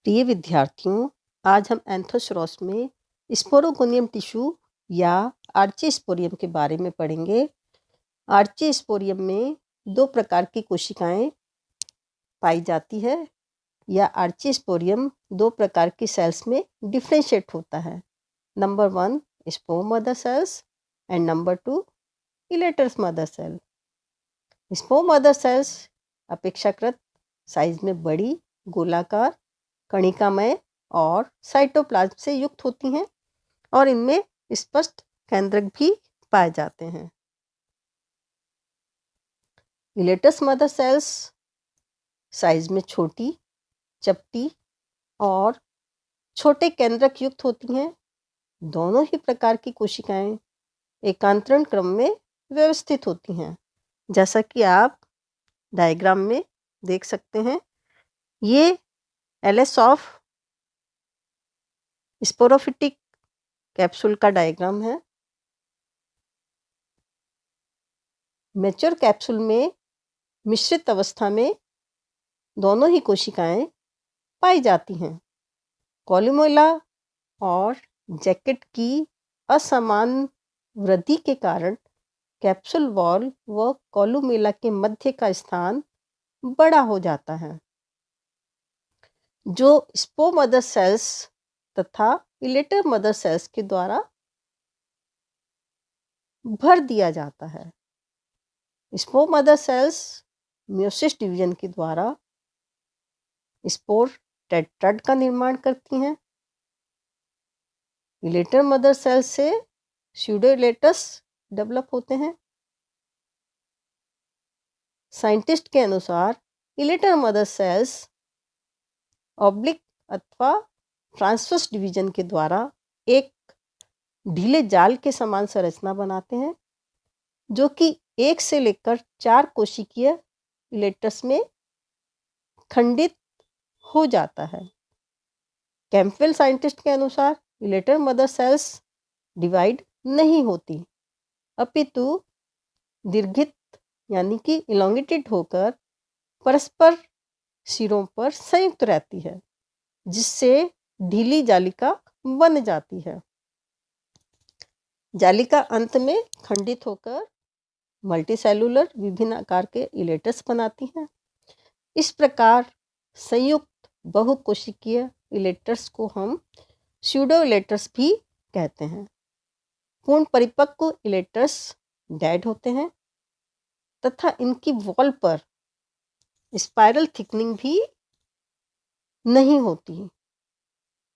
प्रिय विद्यार्थियों, आज हम एंथोसोरस में स्पोरोगोनियम टिश्यू या आर्चीस्पोरियम के बारे में पढ़ेंगे। आर्चीस्पोरियम में दो प्रकार की कोशिकाएं पाई जाती है या आर्चीस्पोरियम दो प्रकार की सेल्स में डिफ्रेंशिएट होता है। Number 1 spore mother cells and number 2 elaters mother cell. Spore mother cells अपेक्षाकृत साइज में बड़ी, गोलाकार, कणिकामय और साइटोप्लाज्म से युक्त होती हैं और इनमें स्पष्ट केंद्रक भी पाए जाते हैं। इलेटस मदर सेल्स साइज में छोटी, चपटी और छोटे केंद्रक युक्त होती हैं। दोनों ही प्रकार की कोशिकाएं एकांतरण क्रम में व्यवस्थित होती हैं, जैसा कि आप डायग्राम में देख सकते हैं। ये एलएस ऑफ स्पोरोफिटिक कैप्सूल का डायग्राम है। मैच्योर कैप्सूल में मिश्रित अवस्था में दोनों ही कोशिकाएं पाई जाती हैं। कोलुमेला और जैकेट की असमान वृद्धि के कारण कैप्सूल वॉल व कोलुमेला के मध्य का स्थान बड़ा हो जाता है, जो स्पोर मदर सेल्स तथा इलेटर मदर सेल्स के द्वारा भर दिया जाता है। Spore mother sales meiosis division के द्वारा स्पोर टेट्राड का निर्माण करती हैं। इलेटर मदर सेल्स से स्यूडोइलेटस डेवलप होते हैं। साइंटिस्ट के अनुसार इलेटर मदर सेल्स ऑब्लिक अथवा ट्रांसवर्स डिवीजन के द्वारा एक ढीले जाल के समान संरचना बनाते हैं, जो कि 1 से लेकर 4 कोशिकीय इलेटस में खंडित हो जाता है। कैम्पवेल साइंटिस्ट के अनुसार इलेटर मदर सेल्स डिवाइड नहीं होती, अपितु दीर्घित यानी कि इलोंगेटेड होकर परस्पर सिरों पर संयुक्त रहती है, जिससे ढीली जालिका बन जाती है। जालिका अंत में खंडित होकर मल्टीसेलुलर विभिन्न आकार के इलेटस बनाती हैं। इस प्रकार संयुक्त बहुकोशिकीय इलेटर्स को हम स्यूडो इलेटर्स भी कहते हैं। पूर्ण परिपक्व इलेटर्स डेड होते हैं तथा इनकी वॉल पर स्पाइरल थिकनिंग भी नहीं होती,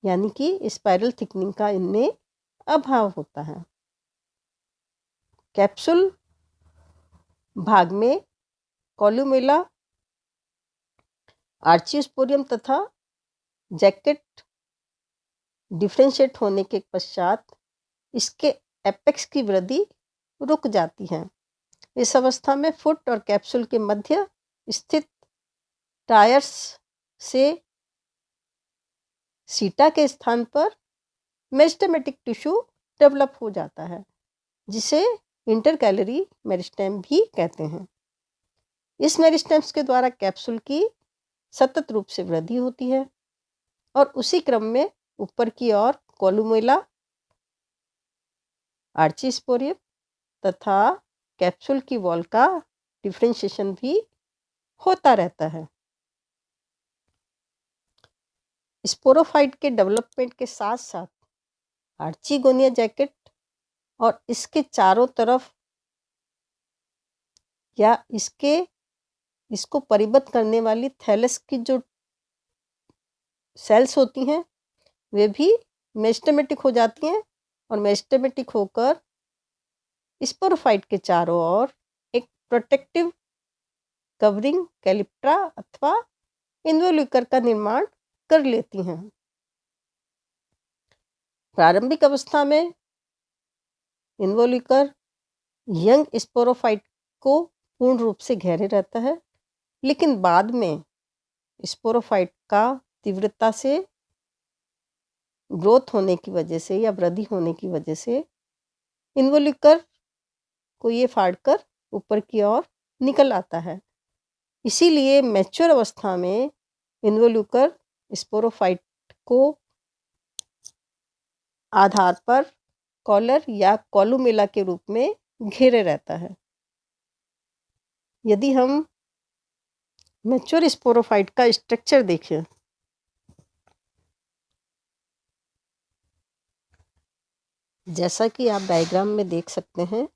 यानी कि स्पाइरल थिकनिंग का इनमें अभाव होता है। कैप्सूल भाग में कोलुमेला, आर्चीस्पोरियम तथा जैकेट डिफ्रेंशिएट होने के पश्चात इसके एपेक्स की वृद्धि रुक जाती है। इस अवस्था में फुट और कैप्सूल के मध्य स्थित टायर्स से सीटा के स्थान पर मेरिस्टेमेटिक टिश्यू डेवलप हो जाता है, जिसे इंटरकैलरी मेरिस्टेम भी कहते हैं। इस मेरिस्टेम्स के द्वारा कैप्सूल की सतत रूप से वृद्धि होती है और उसी क्रम में ऊपर की ओर कोलुमेला, आर्चीस्पोरियम तथा कैप्सूल की वॉल का डिफ्रेंशिएशन भी होता रहता है। स्पोरोफाइट के डेवलपमेंट के साथ साथ आर्चीगोनिया जैकेट और इसके चारों तरफ या इसको परिबद्ध करने वाली थैलस की जो सेल्स होती हैं, वे भी मेरिस्टेमेटिक हो जाती हैं और मेरिस्टेमेटिक होकर स्पोरोफाइट के चारों ओर एक प्रोटेक्टिव कवरिंग कैलिप्ट्रा अथवा इन्वोल्यूकर का निर्माण कर लेती हैं। प्रारंभिक अवस्था में इन्वोल्यूकर यंग स्पोरोफाइट को पूर्ण रूप से घेरे रहता है, लेकिन बाद में स्पोरोफाइट का तीव्रता से ग्रोथ होने की वजह से या वृद्धि होने की वजह से इन्वोल्यूकर को ये फाड़कर ऊपर की ओर निकल आता है। इसीलिए मैच्योर अवस्था में इन्वोल्यूकर स्पोरोफाइट को आधार पर कॉलर या कॉलुमेला के रूप में घेरे रहता है। यदि हम मैच्योर स्पोरोफाइट का स्ट्रक्चर देखें, जैसा कि आप डायग्राम में देख सकते हैं,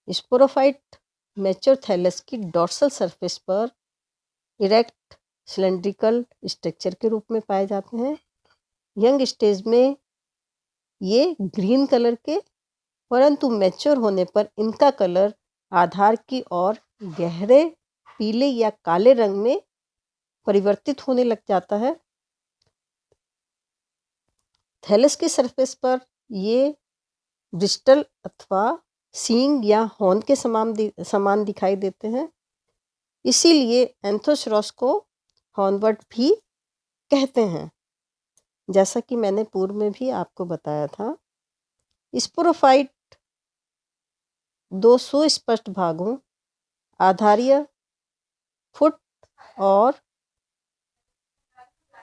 स्पोरोफाइट मैच्योर थैलस की डॉर्सल सरफेस पर इरेक्ट सिलेंड्रिकल स्ट्रक्चर के रूप में पाए जाते हैं। यंग स्टेज में ये ग्रीन कलर के, परंतु मैच्योर होने पर इनका कलर आधार की ओर गहरे पीले या काले रंग में परिवर्तित होने लग जाता है। थैलस की सरफेस पर ये ब्रिस्टल अथवा सींग या हॉर्न के समान दिखाई देते हैं। इसीलिए एंथोसरॉस को हॉर्नबर्ड भी कहते हैं। जैसा कि मैंने पूर्व में भी आपको बताया था, स्पोरोफाइट दो सुस्पष्ट भागों आधारीय फुट और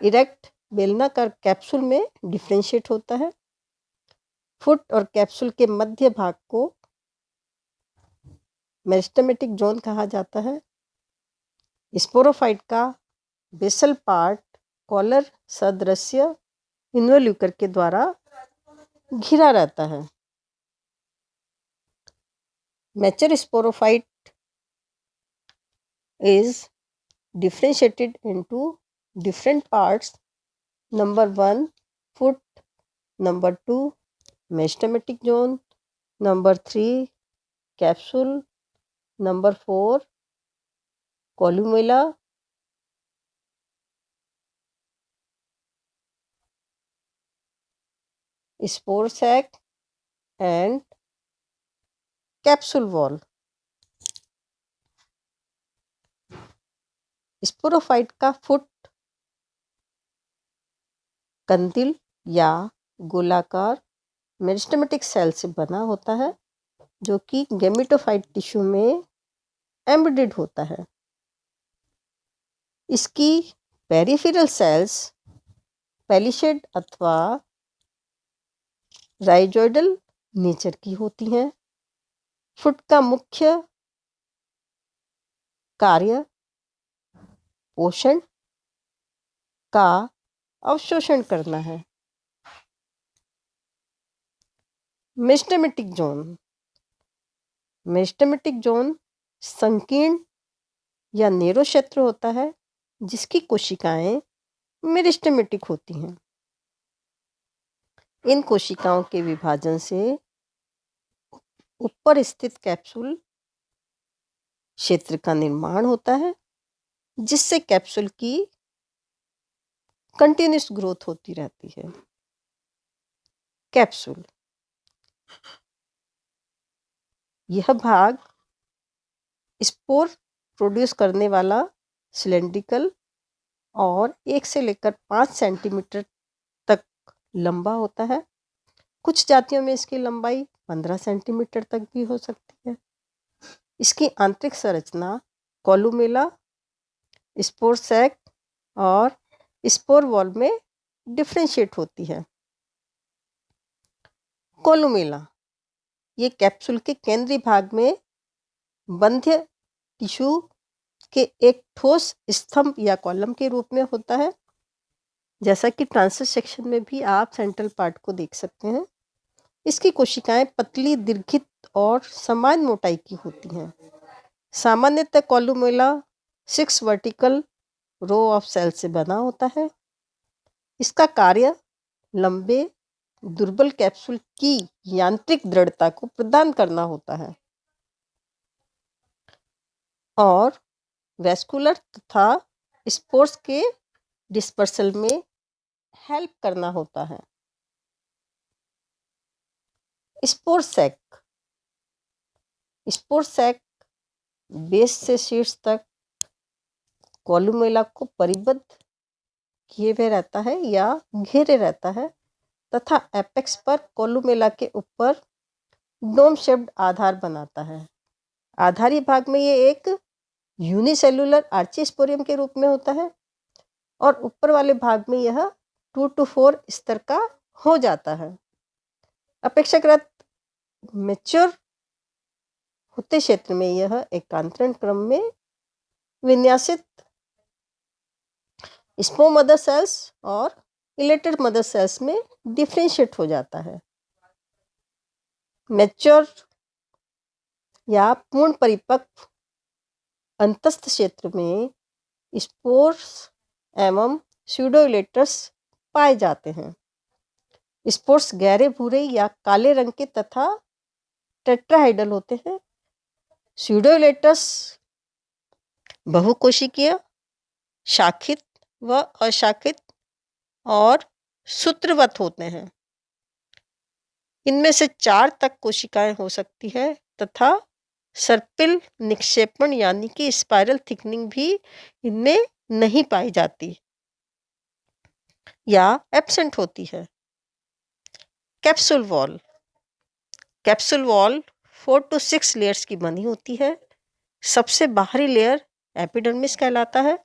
इरेक्ट बेलनाकार कैप्सूल में डिफ्रेंशिएट होता है। फुट और कैप्सूल के मध्य भाग को मेरिस्टेमेटिक जोन कहा जाता है। स्पोरोफाइट का बेसल पार्ट कॉलर सदृश्य इन्वोल्यूकर के द्वारा घिरा रहता है। Mature sporophyte is differentiated into different parts. Number 1 foot, number 2 meristematic zone, number 3 capsule, number 4 columella, spore sac and capsule wall. Sporophyte का फुट कंदिल या गोलाकार मेरिस्टेमेटिक सेल से बना होता है, जो कि गैमेटोफाइट टिश्यू में एम्बेडेड होता है। इसकी पेरिफेरल सेल्स पेलिशेड अथवा राइजोइडल नेचर की होती हैं। फुट का मुख्य कार्य पोषण का अवशोषण करना है। मेरिस्टेमेटिक जोन, मेरिस्टेमेटिक जोन संकीर्ण या नेरो क्षेत्र होता है जिसकी कोशिकाएं मेरिस्टेमेटिक होती हैं। इन कोशिकाओं के विभाजन से ऊपर स्थित कैप्सूल क्षेत्र का निर्माण होता है, जिससे कैप्सूल की कंटिन्यूस ग्रोथ होती रहती है। कैप्सूल, यह भाग स्पोर प्रोड्यूस करने वाला सिलेंड्रिकल और 1 से लेकर 5 सेंटीमीटर तक लंबा होता है। कुछ जातियों में इसकी लंबाई 15 सेंटीमीटर तक भी हो सकती है। इसकी आंतरिक संरचना कॉलुमेला, स्पोर सैक और स्पोर वॉल में डिफ्रेंशिएट होती है। कॉलुमेला, ये कैप्सूल के केंद्रीय भाग में बंध्य टिश्यू के एक ठोस स्तंभ या कॉलम के रूप में होता है। जैसा कि ट्रांसवर्स सेक्शन में भी आप सेंट्रल पार्ट को देख सकते हैं। इसकी कोशिकाएं पतली, दीर्घित और समान मोटाई की होती हैं। सामान्यतः columella 6 vertical row of cell से बना होता है। इसका कार्य लंबे दुर्बल कैप्सूल की यांत्रिक दृढ़ता को प्रदान करना होता है और वैस्कुलर तथा स्पोर्स के डिस्पर्सल में हेल्प करना होता है। Spore sac, spore sac base से शीर्ष तक कॉलुमेला को परिबद्ध किए हुए रहता है या घेरे रहता है तथा एपेक्स पर कॉलुमेला के ऊपर डोम शेप्ड आधार बनाता है। आधारी भाग में ये एक यूनिसेलुलर आर्चिस्पोरियम के रूप में होता है। और ऊपर वाले भाग में यह 2 to 4 स्तर का हो जाता है। अपेक्षाकृत मैच्योर होते क्षेत्र में यह एकांतरण क्रम में विन्यासित स्पोम मदर सेल्स और इलेटेड मदर सेल्स में डिफ्रेंशिएट हो जाता है। मैच्योर या पूर्ण परिपक्व अंतस्थ क्षेत्र में स्पोर्स एवं स्यूडोइलेटस पाए जाते हैं। स्पोर्स गहरे भूरे या काले रंग के तथा टेट्राहाइडल होते हैं। स्यूडोइलेटस बहुकोशिकीय, शाखित व अशाखित और सूत्रवत होते हैं। इनमें से 4 तक कोशिकाएं हो सकती है तथा सर्पिल निक्षेपण यानी कि स्पाइरल थिकनिंग भी इनमें नहीं पाई जाती या एब्सेंट होती है। कैप्सूल वॉल 4 to 6 लेयर्स की बनी होती है। सबसे बाहरी लेयर एपिडर्मिस कहलाता है।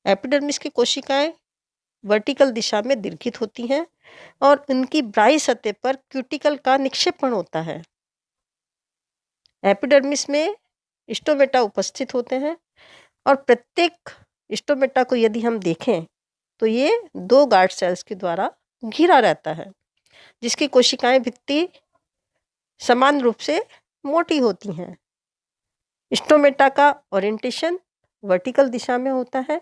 एपिडर्मिस की कोशिकाएं वर्टिकल दिशा में दीर्घित होती हैं और उनकी बाह्य सतह पर क्यूटिकल का निक्षेपण होता है। एपिडर्मिस में स्टोमेटा उपस्थित होते हैं और प्रत्येक स्टोमेटा को यदि हम देखें तो ये 2 गार्ड सेल्स के द्वारा घिरा रहता है, जिसकी कोशिकाएं भित्ति समान रूप से मोटी होती हैं। स्टोमेटा का ओरिएंटेशन वर्टिकल दिशा में होता है।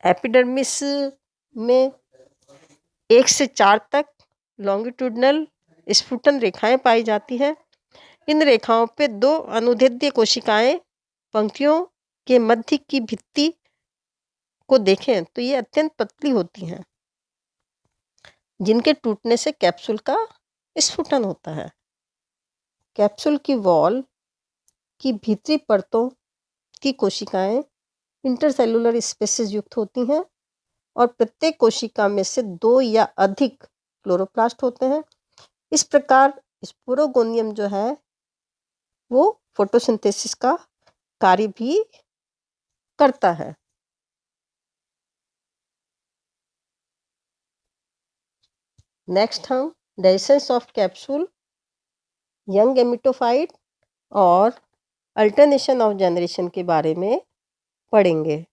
एपिडर्मिस में 1 से 4 तक लॉन्गिट्यूडनल स्फुटन रेखाएं पाई जाती है। इन रेखाओं पे 2 अनुदैर्ध्य कोशिकाएं पंक्तियों के मध्य की भित्ति को देखें तो ये अत्यंत पतली होती हैं, जिनके टूटने से कैप्सूल का स्फुटन होता है। कैप्सूल की वॉल की भीतरी परतों की कोशिकाएं इंटरसेलुलर स्पेसिस युक्त होती हैं और प्रत्येक कोशिका में से 2 या अधिक क्लोरोप्लास्ट होते हैं। इस प्रकार स्पोरोगोनियम जो है वो फोटोसिंथेसिस का कार्य भी करता है। नेक्स्ट हम digestion of capsule, young gametophyte और अल्टरनेशन ऑफ जनरेशन के बारे में पढ़ेंगे।